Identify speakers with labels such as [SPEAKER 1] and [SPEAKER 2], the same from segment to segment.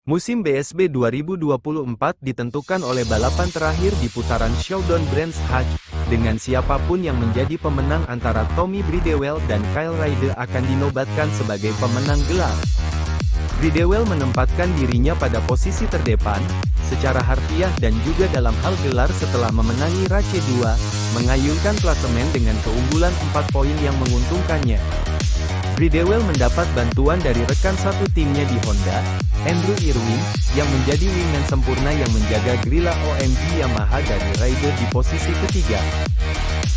[SPEAKER 1] Musim BSB 2024 ditentukan oleh balapan terakhir di putaran Showdown Brands Hatch, dengan siapapun yang menjadi pemenang antara Tommy Bridewell dan Kyle Ryder akan dinobatkan sebagai pemenang gelar. Bridewell menempatkan dirinya pada posisi terdepan, secara harfiah dan juga dalam hal gelar setelah memenangi Race 2, mengayunkan klasemen dengan keunggulan 4 poin yang menguntungkannya. Bridewell mendapat bantuan dari rekan satu timnya di Honda, Andrew Irwin, yang menjadi wingman sempurna yang menjaga grila OMG Yamaha dari Ryder di posisi ketiga.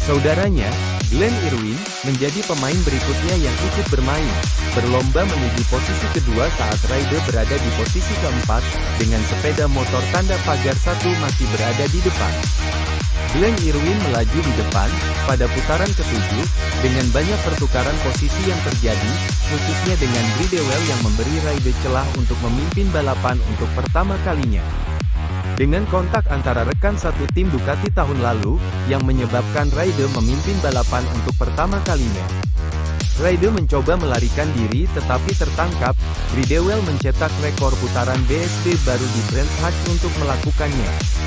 [SPEAKER 1] Saudaranya, Glenn Irwin, menjadi pemain berikutnya yang ikut bermain, berlomba menuju posisi kedua saat Ryder berada di posisi keempat, dengan sepeda motor tanda pagar satu masih berada di depan. Glenn Irwin melaju di depan, pada putaran ke-7, dengan banyak pertukaran posisi yang terjadi, khususnya dengan Bridewell yang memberi Ryder celah untuk memimpin balapan untuk pertama kalinya. Dengan kontak antara rekan satu tim Ducati tahun lalu, yang menyebabkan Ryder memimpin balapan untuk pertama kalinya. Ryder mencoba melarikan diri tetapi tertangkap, Bridewell mencetak rekor putaran BSB baru di Brands Hatch untuk melakukannya.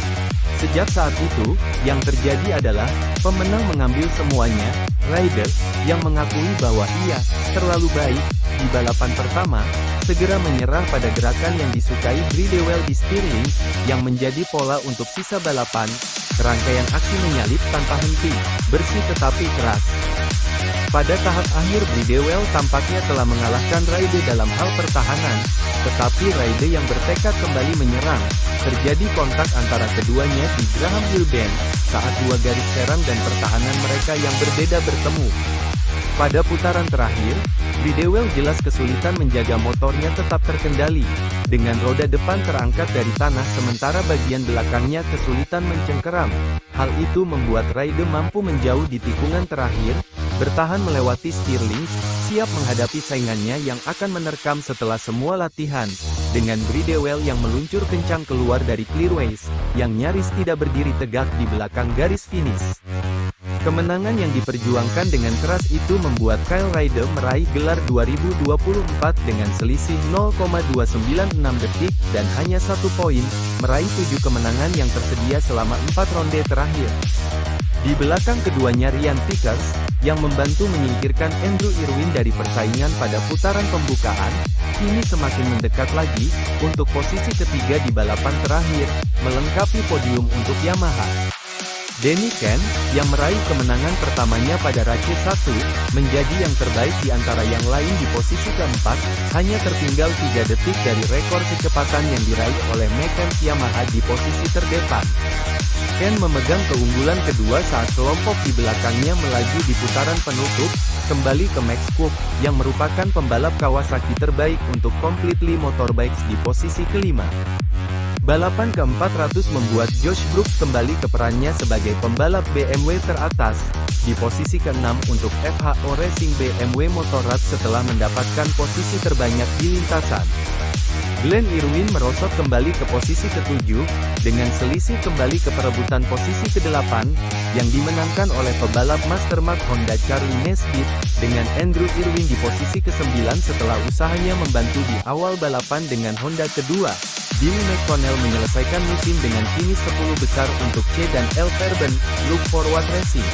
[SPEAKER 1] Sejak saat itu, yang terjadi adalah, pemenang mengambil semuanya, Ryder, yang mengakui bahwa ia terlalu baik di balapan pertama, segera menyerah pada gerakan yang disukai Bridewell di Stirling, yang menjadi pola untuk sisa balapan, serangkaian aksi menyalip tanpa henti, bersih tetapi keras. Pada tahap akhir Bridewell tampaknya telah mengalahkan Ryder dalam hal pertahanan, tetapi Ryder yang bertekad kembali menyerang. Terjadi kontak antara keduanya di Graham Hill Bend, saat dua garis serang dan pertahanan mereka yang berbeda bertemu. Pada putaran terakhir, Bridewell jelas kesulitan menjaga motornya tetap terkendali, dengan roda depan terangkat dari tanah sementara bagian belakangnya kesulitan mencengkeram. Hal itu membuat Ryder mampu menjauh di tikungan terakhir, bertahan melewati Stirling, siap menghadapi saingannya yang akan menerkam setelah semua latihan, dengan Bridewell yang meluncur kencang keluar dari clearways, yang nyaris tidak berdiri tegak di belakang garis finish. Kemenangan yang diperjuangkan dengan keras itu membuat Kyle Ryder meraih gelar 2024 dengan selisih 0,296 detik dan hanya 1 poin, meraih 7 kemenangan yang tersedia selama 4 ronde terakhir. Di belakang keduanya Ryan Vickers, yang membantu menyingkirkan Andrew Irwin dari persaingan pada putaran pembukaan, kini semakin mendekat lagi, untuk posisi ketiga di balapan terakhir, melengkapi podium untuk Yamaha. Denny Kent, yang meraih kemenangan pertamanya pada Race 1, menjadi yang terbaik di antara yang lain di posisi keempat, hanya tertinggal 3 detik dari rekor kecepatan yang diraih oleh mekanik Yamaha di posisi terdepan. Kent memegang keunggulan kedua saat kelompok di belakangnya melaju di putaran penutup, kembali ke Max Cook, yang merupakan pembalap Kawasaki terbaik untuk Completely Motorbikes di posisi kelima. Balapan ke-400 membuat Josh Brooks kembali ke perannya sebagai pembalap BMW teratas, di posisi ke-6 untuk FHO Racing BMW Motorrad setelah mendapatkan posisi terbanyak di lintasan. Glenn Irwin merosot kembali ke posisi ke-7, dengan selisih kembali ke perebutan posisi ke-8, yang dimenangkan oleh pebalap Mastermark Honda Charlie Nesbitt, dengan Andrew Irwin di posisi ke-9 setelah usahanya membantu di awal balapan dengan Honda kedua. Billy McConnell menyelesaikan musim dengan finish 10 besar untuk C dan L Fairbairn, Look Forward Racing.